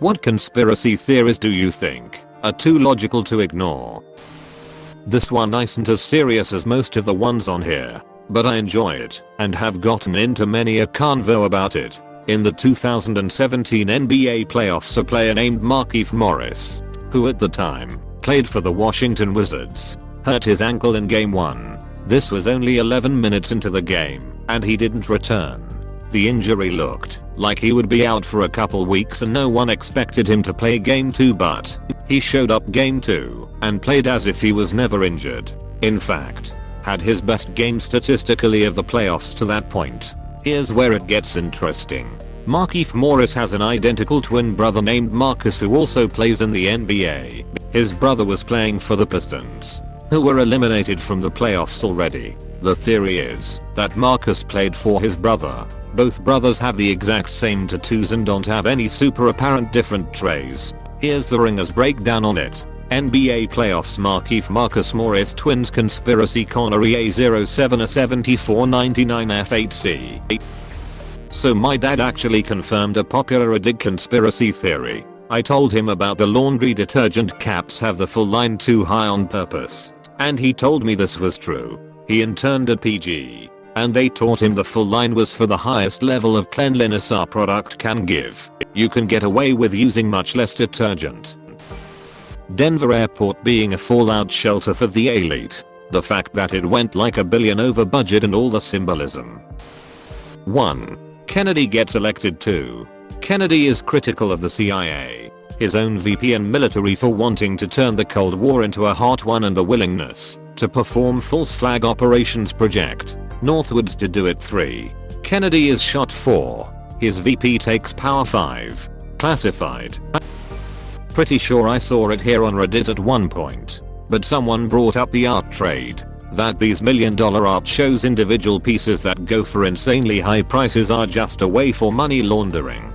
What conspiracy theories do you think are too logical to ignore? This one isn't as serious as most of the ones on here, but I enjoy it and have gotten into many a convo about it. In the 2017 NBA playoffs, a player named Markieff Morris, who at the time played for the Washington Wizards, hurt his ankle in game 1. This was only 11 minutes into the game, and he didn't return. The injury looked like he would be out for a couple weeks and no one expected him to play game 2, but he showed up game 2 and played as if he was never injured. In fact, had his best game statistically of the playoffs to that point. Here's where it gets interesting. Markieff Morris has an identical twin brother named Marcus who also plays in the NBA. His brother was playing for the Pistons, who were eliminated from the playoffs already. The theory is that Marcus played for his brother. Both brothers have the exact same tattoos and don't have any super apparent different traits. Here's the Ringer's breakdown on it. NBA playoffs Markieff Marcus Morris twins conspiracy corner EA07A7499F8C. So my dad actually confirmed a popular Reddit conspiracy theory. I told him about the laundry detergent caps have the full line too high on purpose. And he told me this was true. He interned at PG, and they taught him the full line was for the highest level of cleanliness our product can give. You can get away with using much less detergent. Denver Airport being a fallout shelter for the elite. The fact that it went like $1 billion over budget and all the symbolism. 1. Kennedy gets elected. 2. Kennedy is critical of the CIA, his own VP and military for wanting to turn the Cold War into a hot one and the willingness to perform false flag operations project northwards to do it. 3. Kennedy is shot. 4. His VP takes power. 5. Classified. Pretty sure I saw it here on Reddit at one point, but someone brought up the art trade. That these $1 million art shows individual pieces that go for insanely high prices are just a way for money laundering.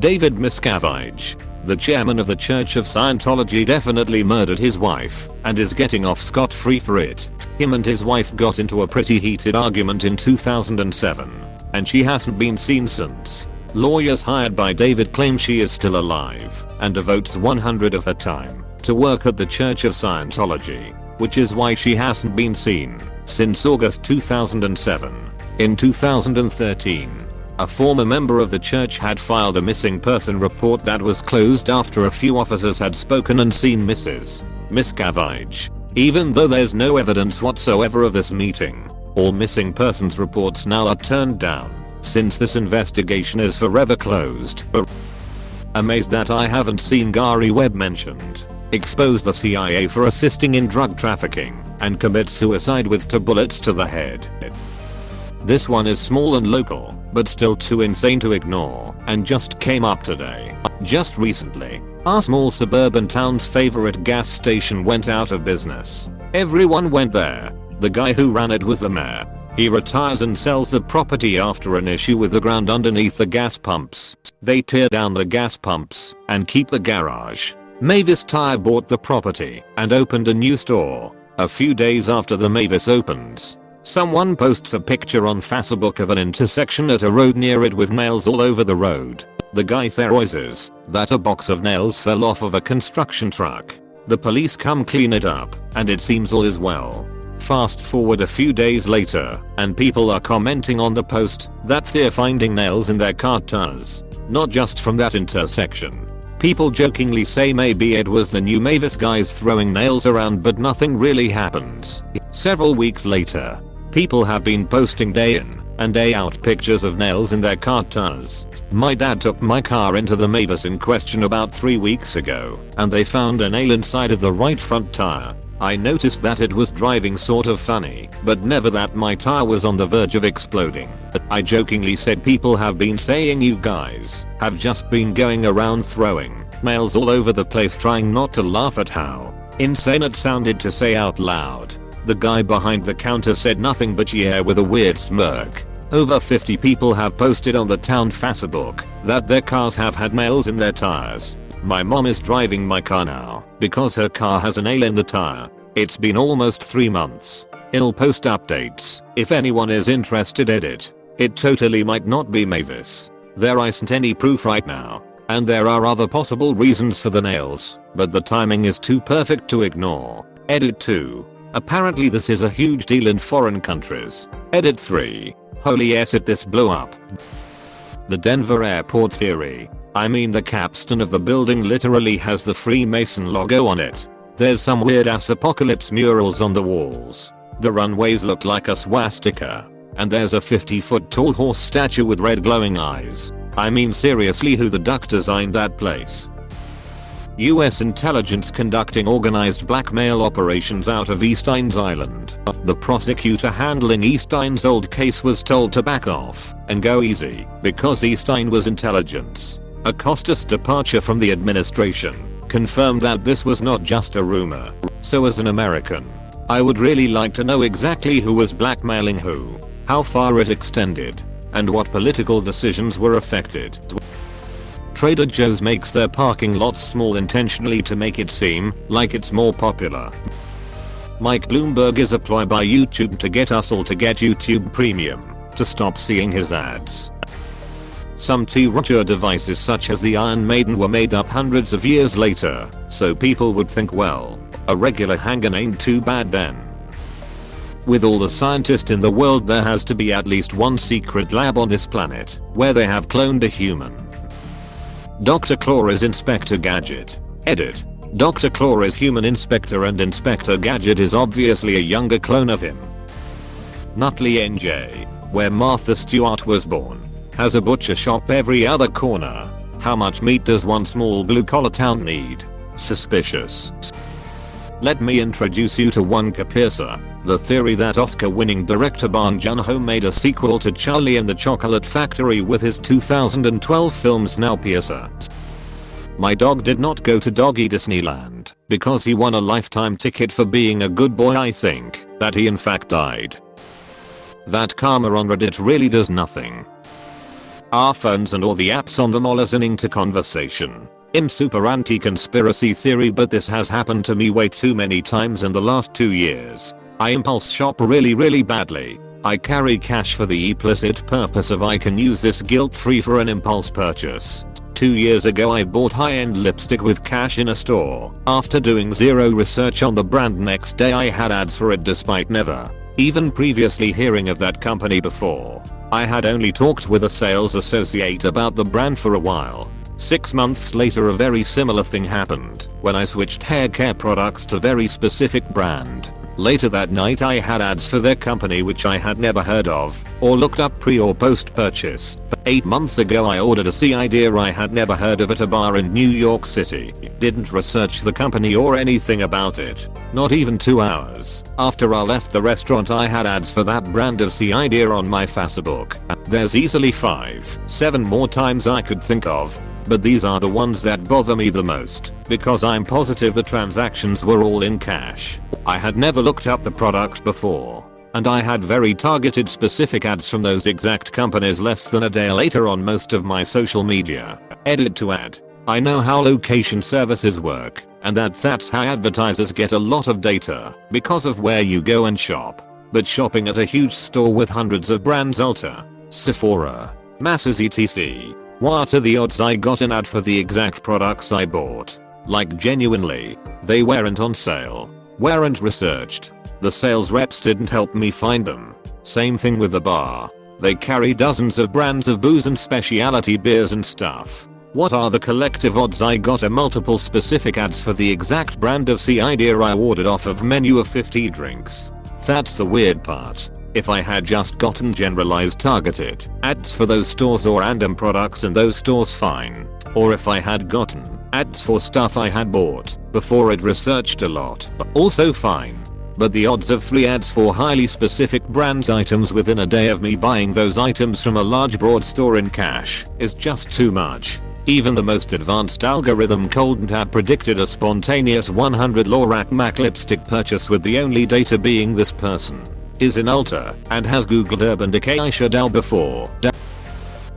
David Miscavige, the chairman of the Church of Scientology, definitely murdered his wife and is getting off scot-free for it. Him and his wife got into a pretty heated argument in 2007, and she hasn't been seen since. Lawyers hired by David claim she is still alive and devotes 100% of her time to work at the Church of Scientology, which is why she hasn't been seen since August 2007. In 2013, a former member of the church had filed a missing person report that was closed after a few officers had spoken and seen Mrs. Miscavige. Even though there's no evidence whatsoever of this meeting, all missing persons reports now are turned down, since this investigation is forever closed. Amazed that I haven't seen Gary Webb mentioned. Expose the CIA for assisting in drug trafficking and commit suicide with 2 bullets to the head. This one is small and local, but still too insane to ignore, and just came up today. Just recently, our small suburban town's favorite gas station went out of business. Everyone went there. The guy who ran it was the mayor. He retires and sells the property after an issue with the ground underneath the gas pumps. They tear down the gas pumps and keep the garage. Mavis Tire bought the property and opened a new store. A few days after the Mavis opens, someone posts a picture on Facebook of an intersection at a road near it with nails all over the road. The guy theorizes that a box of nails fell off of a construction truck. The police come clean it up, and it seems all is well. Fast forward a few days later, and people are commenting on the post that they're finding nails in their car tires. Not just from that intersection. People jokingly say maybe it was the new Mavis guys throwing nails around, but nothing really happens. Several weeks later, people have been posting day in and day out pictures of nails in their car tires. My dad took my car into the Mavis in question about 3 weeks ago, and they found a nail inside of the right front tire. I noticed that it was driving sort of funny, but never that my tire was on the verge of exploding. I jokingly said people have been saying you guys have just been going around throwing nails all over the place, trying not to laugh at how insane it sounded to say out loud. The guy behind the counter said nothing but yeah with a weird smirk. Over 50 people have posted on the town Facebook that their cars have had nails in their tires. My mom is driving my car now because her car has a nail in the tire. It's been almost 3 months. I'll post updates if anyone is interested in it. It totally might not be Mavis. There isn't any proof right now. And there are other possible reasons for the nails, but the timing is too perfect to ignore. Edit 2. Apparently this is a huge deal in foreign countries. Edit 3. Holy s it, this blew up. The Denver airport theory. I mean, the capstone of the building literally has the Freemason logo on it. There's some weird ass apocalypse murals on the walls. The runways look like a swastika. And there's a 50-foot tall horse statue with red glowing eyes. I mean, seriously, who the duck designed that place? US intelligence conducting organized blackmail operations out of Epstein's Island. The prosecutor handling Epstein's old case was told to back off and go easy because Epstein was intelligence. A Costas departure from the administration confirmed that this was not just a rumor. So as an American, I would really like to know exactly who was blackmailing who, how far it extended, and what political decisions were affected. Trader Joe's makes their parking lots small intentionally to make it seem like it's more popular. Mike Bloomberg is a ploy by YouTube to get us all to get YouTube Premium to stop seeing his ads. Some torture devices such as the Iron Maiden were made up hundreds of years later, so people would think, well, a regular hanger ain't too bad then. With all the scientists in the world, there has to be at least one secret lab on this planet where they have cloned a human. Dr. Claw is Inspector Gadget. Edit. Dr. Claw is Human Inspector and Inspector Gadget is obviously a younger clone of him. Nutley NJ, where Martha Stewart was born, has a butcher shop every other corner. How much meat does one small blue collar town need? Suspicious. Let me introduce you to one Capirsa, the theory that Oscar-winning director Bong Joon-ho made a sequel to Charlie and the Chocolate Factory with his 2012 film Snowpiercer. My dog did not go to Doggy Disneyland because he won a lifetime ticket for being a good boy. I think that he in fact died. That karma on Reddit really does nothing. Our phones and all the apps on them are listening to conversation. I'm super anti-conspiracy theory, but this has happened to me way too many times in the last 2 years. I impulse shop really badly. I carry cash for the implicit purpose of I can use this guilt-free for an impulse purchase. 2 years ago I bought high-end lipstick with cash in a store. After doing zero research on the brand, next day I had ads for it despite never even previously hearing of that company before. I had only talked with a sales associate about the brand for a while. 6 months later a very similar thing happened when I switched hair care products to very specific brand. Later that night I had ads for their company which I had never heard of or looked up pre or post purchase. 8 months ago I ordered a sea idea I had never heard of at a bar in New York City. Didn't research the company or anything about it. Not even 2 hours after I left the restaurant I had ads for that brand of sea idea on my Facebook. There's easily 5-7 more times I could think of, but these are the ones that bother me the most because I'm positive the transactions were all in cash. I had never looked up the products before, and I had very targeted specific ads from those exact companies less than a day later on most of my social media. Edit to ad. I know how location services work, and that's how advertisers get a lot of data because of where you go and shop. But shopping at a huge store with hundreds of brands, Ulta, Sephora, Masses etc. What are the odds I got an ad for the exact products I bought? Like genuinely, they weren't on sale, weren't researched. The sales reps didn't help me find them. Same thing with the bar. They carry dozens of brands of booze and specialty beers and stuff. What are the collective odds I got a multiple specific ads for the exact brand of sea idea I ordered off of menu of 50 drinks? That's the weird part. If I had just gotten generalized targeted ads for those stores or random products in those stores, fine. Or if I had gotten ads for stuff I had bought before it researched a lot, also fine. But the odds of 3 ads for highly specific brands items within a day of me buying those items from a large broad store in cash is just too much. Even the most advanced algorithm couldn't have predicted a spontaneous 100 Lorac MAC lipstick purchase with the only data being this person is in Ulta and has googled Urban Decay eyeshadow before.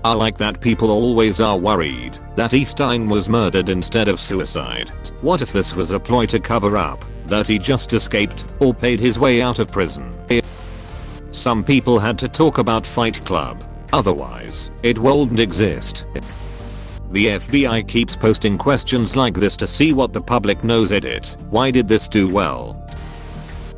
I like that people always are worried that Epstein was murdered instead of suicide. What if this was a ploy to cover up that he just escaped or paid his way out of prison? Some people had to talk about Fight Club, otherwise it wouldn't exist. The FBI keeps posting questions like this to see what the public knows. Edit. Why did this do well?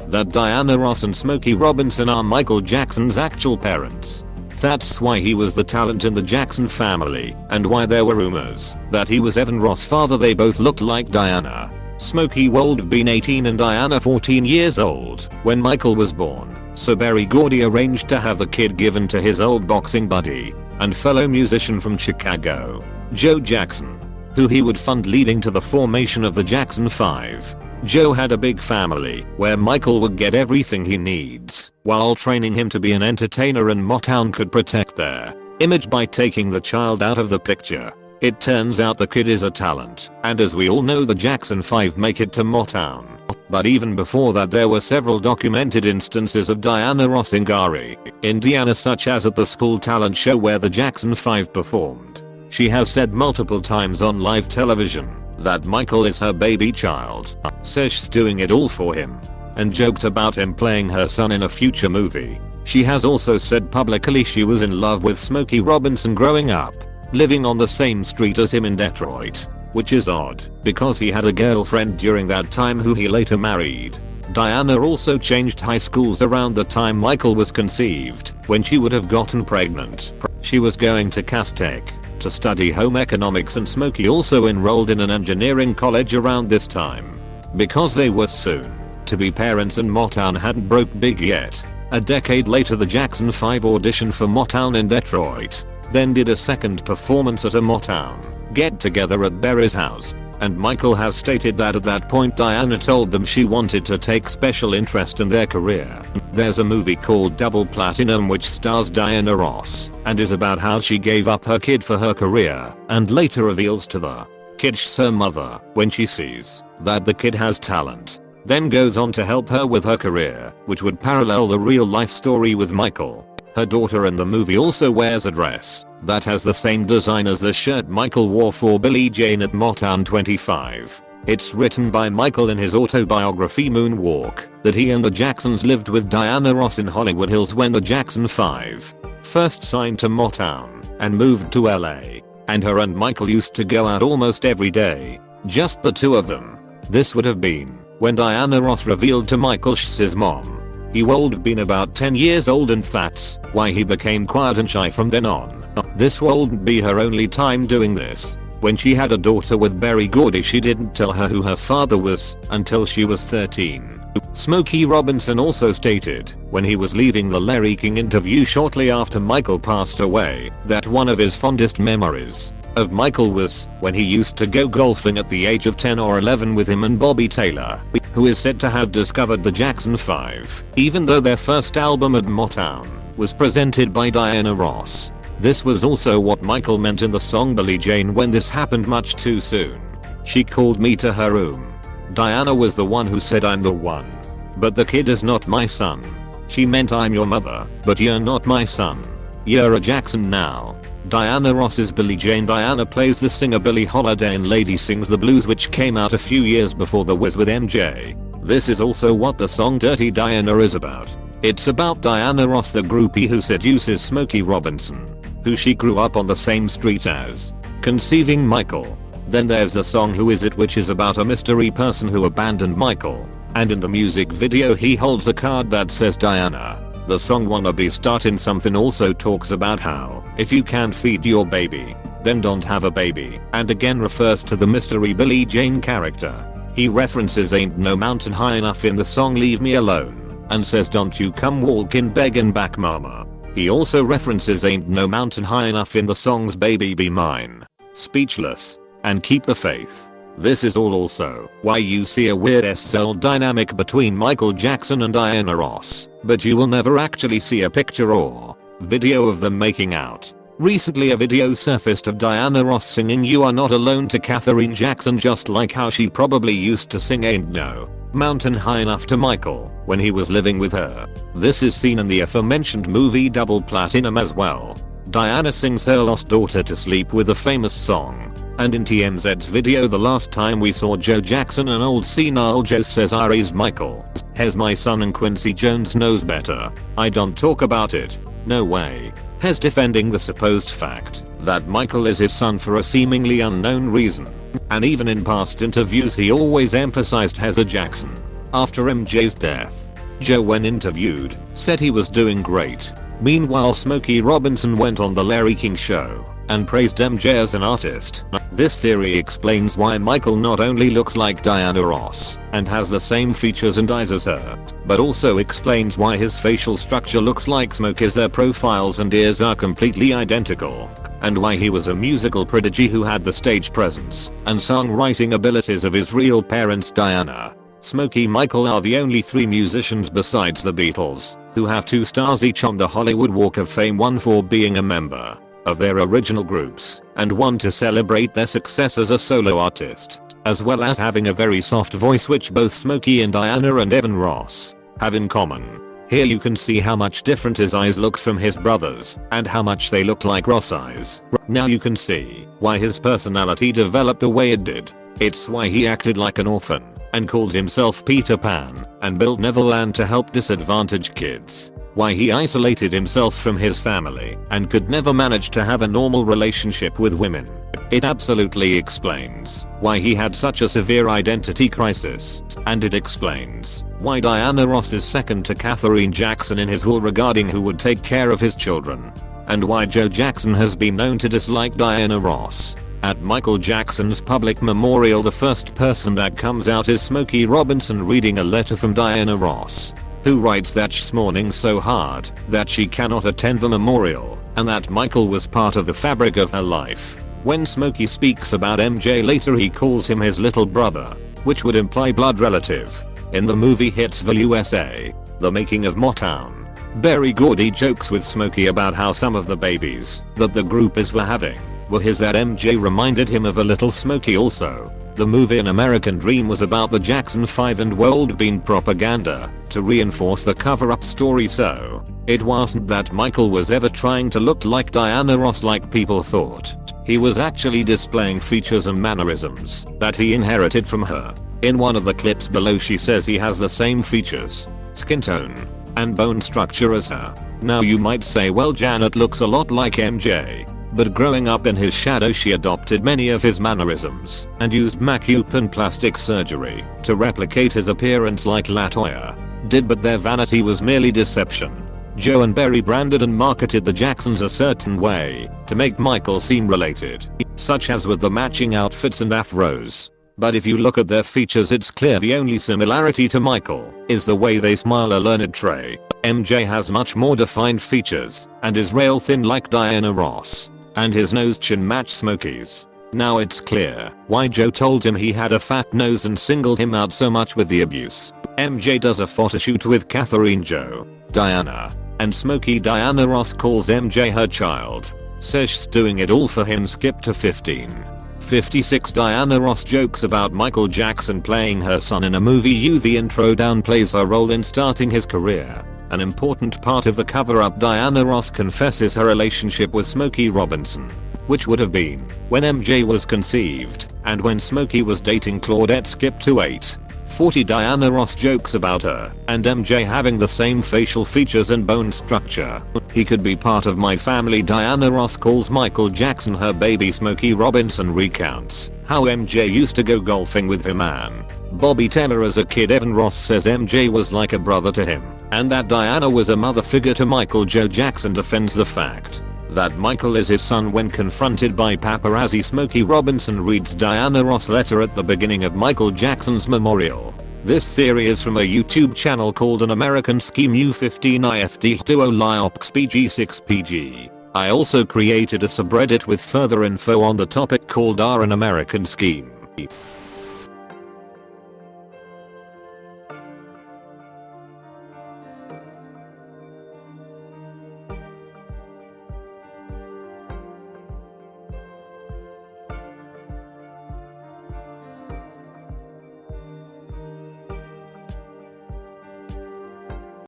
That Diana Ross and Smokey Robinson are Michael Jackson's actual parents. That's why he was the talent in the Jackson family, and why there were rumors that he was Evan Ross' father. They both looked like Diana. Smokey would have been 18 and Diana 14 years old when Michael was born, so Berry Gordy arranged to have the kid given to his old boxing buddy and fellow musician from Chicago, Joe Jackson, who he would fund, leading to the formation of the Jackson 5. Joe had a big family where Michael would get everything he needs while training him to be an entertainer, and Motown could protect their image by taking the child out of the picture. It turns out the kid is a talent, and as we all know, the Jackson 5 make it to Motown. But even before that, there were several documented instances of Diana Ross in Gary, Indiana, such as at the school talent show where the Jackson 5 performed. She has said multiple times on live television that Michael is her baby child, says she's doing it all for him, and joked about him playing her son in a future movie. She has also said publicly she was in love with Smokey Robinson growing up, living on the same street as him in Detroit, which is odd because he had a girlfriend during that time who he later married. Diana also changed high schools around the time Michael was conceived, when she would have gotten pregnant. She was going to Cass Tech to study home economics, and Smokey also enrolled in an engineering college around this time. Because they were soon to be parents and Motown hadn't broke big yet, a decade later the Jackson 5 auditioned for Motown in Detroit, then did a second performance at a Motown get-together at Berry's house, and Michael has stated that at that point Diana told them she wanted to take special interest in their career. There's a movie called Double Platinum which stars Diana Ross and is about how she gave up her kid for her career, and later reveals to the kid she's her mother when she sees that the kid has talent, then goes on to help her with her career, which would parallel the real life story with Michael. Her daughter in the movie also wears a dress that has the same design as the shirt Michael wore for Billie Jean at Motown 25. It's written by Michael in his autobiography Moonwalk that he and the Jacksons lived with Diana Ross in Hollywood Hills when the Jackson 5 first signed to Motown and moved to LA, and her and Michael used to go out almost every day, just the two of them. This would have been when Diana Ross revealed to Michael she's his mom. He would have been about 10 years old, and that's why he became quiet and shy from then on. This wouldn't be her only time doing this. When she had a daughter with Berry Gordy, she didn't tell her who her father was until she was 13. Smokey Robinson also stated when he was leaving the Larry King interview shortly after Michael passed away that one of his fondest memories of Michael was when he used to go golfing at the age of 10 or 11 with him and Bobby Taylor, who is said to have discovered the Jackson 5, even though their first album at Motown was presented by Diana Ross. This was also what Michael meant in the song Billie Jean when this happened much too soon. She called me to her room. Diana was the one who said I'm the one. But the kid is not my son. She meant I'm your mother, but you're not my son. You're a Jackson now. Diana Ross is Billie Jean. Diana plays the singer Billie Holiday in Lady Sings the Blues, which came out a few years before The Wiz with MJ. This is also what the song Dirty Diana is about. It's about Diana Ross, the groupie who seduces Smokey Robinson, who she grew up on the same street as, conceiving Michael. Then there's the song Who Is It, which is about a mystery person who abandoned Michael, and in the music video he holds a card that says Diana. The song Wanna Be Startin' Something also talks about how, if you can't feed your baby, then don't have a baby, and again refers to the mystery Billie Jean character. He references Ain't No Mountain High Enough in the song Leave Me Alone, and says don't you come walking begging back mama. He also references Ain't No Mountain High Enough in the songs Baby Be Mine, Speechless, and Keep the Faith. This is all also why you see a weird S-cell dynamic between Michael Jackson and Diana Ross, but you will never actually see a picture or video of them making out. Recently a video surfaced of Diana Ross singing You Are Not Alone to Katherine Jackson, just like how she probably used to sing Ain't No Mountain High Enough to Michael when he was living with her. This is seen in the aforementioned movie Double Platinum as well. Diana sings her lost daughter to sleep with the famous song. And in TMZ's video the last time we saw Joe Jackson, an old senile Joe says I raised Michael. Here's my son and Quincy Jones knows better. I don't talk about it. No way. Hes defending the supposed fact that Michael is his son for a seemingly unknown reason. And even in past interviews he always emphasized Heather Jackson. After MJ's death, Joe, when interviewed, said he was doing great. Meanwhile, Smokey Robinson went on the Larry King Show and praised MJ as an artist. This theory explains why Michael not only looks like Diana Ross and has the same features and eyes as her, but also explains why his facial structure looks like Smokey's. Their profiles and ears are completely identical, and why he was a musical prodigy who had the stage presence and songwriting abilities of his real parents Diana, Smokey, Michael are the only 3 musicians besides the Beatles who have 2 stars each on the Hollywood Walk of Fame, one for being a member of their original groups and one to celebrate their success as a solo artist, as well as having a very soft voice, which both Smokey and Diana and Evan Ross have in common. Here you can see how much different his eyes looked from his brothers and how much they looked like Ross eyes. Now you can see why his personality developed the way it did. It's why he acted like an orphan and called himself Peter Pan and built Neverland to help disadvantaged kids. Why he isolated himself from his family and could never manage to have a normal relationship with women. It absolutely explains why he had such a severe identity crisis, and it explains why Diana Ross is second to Katherine Jackson in his will regarding who would take care of his children, and why Joe Jackson has been known to dislike Diana Ross. At Michael Jackson's public memorial, the first person that comes out is Smokey Robinson reading a letter from Diana Ross, who writes that she's mourning so hard that she cannot attend the memorial, and that Michael was part of the fabric of her life. When Smokey speaks about MJ later, he calls him his little brother, which would imply blood relative. In the movie Hitsville, USA, The Making of Motown, Berry Gordy jokes with Smokey about how some of the babies that the groupies were having were his, that MJ reminded him of a little Smokey also. The movie An American Dream was about the Jackson 5 and World Bean propaganda to reinforce the cover-up story, so it wasn't that Michael was ever trying to look like Diana Ross like people thought. He was actually displaying features and mannerisms that he inherited from her. In one of the clips below, she says he has the same features, skin tone, and bone structure as her. Now you might say, well, Janet looks a lot like MJ. But growing up in his shadow, she adopted many of his mannerisms and used makeup and plastic surgery to replicate his appearance like LaToya did, but their vanity was merely deception. Joe and Berry branded and marketed the Jacksons a certain way to make Michael seem related, such as with the matching outfits and afros. But if you look at their features, it's clear the only similarity to Michael is the way they smile, a learned trait. MJ has much more defined features and is rail thin like Diana Ross, and his nose chin match Smokey's. Now it's clear why Joe told him he had a fat nose and singled him out so much with the abuse. MJ does a photo shoot with Katherine, Joe, Diana, and Smokey. Diana Ross calls MJ her child, says she's doing it all for him. Skip to 1556. Diana Ross jokes about Michael Jackson playing her son in a movie. The intro downplays her role in starting his career. An important part of the cover-up, Diana Ross confesses her relationship with Smokey Robinson, which would have been when MJ was conceived and when Smokey was dating Claudette. Skip to 840. Diana Ross jokes about her and MJ having the same facial features and bone structure. He could be part of my family. Diana Ross calls Michael Jackson her baby. Smokey Robinson recounts how MJ used to go golfing with him and Bobby Taylor as a kid. Evan Ross says MJ was like a brother to him and that Diana was a mother figure to Michael. Joe Jackson defends the fact that Michael is his son when confronted by paparazzi. Smokey Robinson reads Diana Ross' letter at the beginning of Michael Jackson's memorial. This theory is from a YouTube channel called An American Scheme U15IFD Duo Liox PG6PG. I also created a subreddit with further info on the topic called An American Scheme.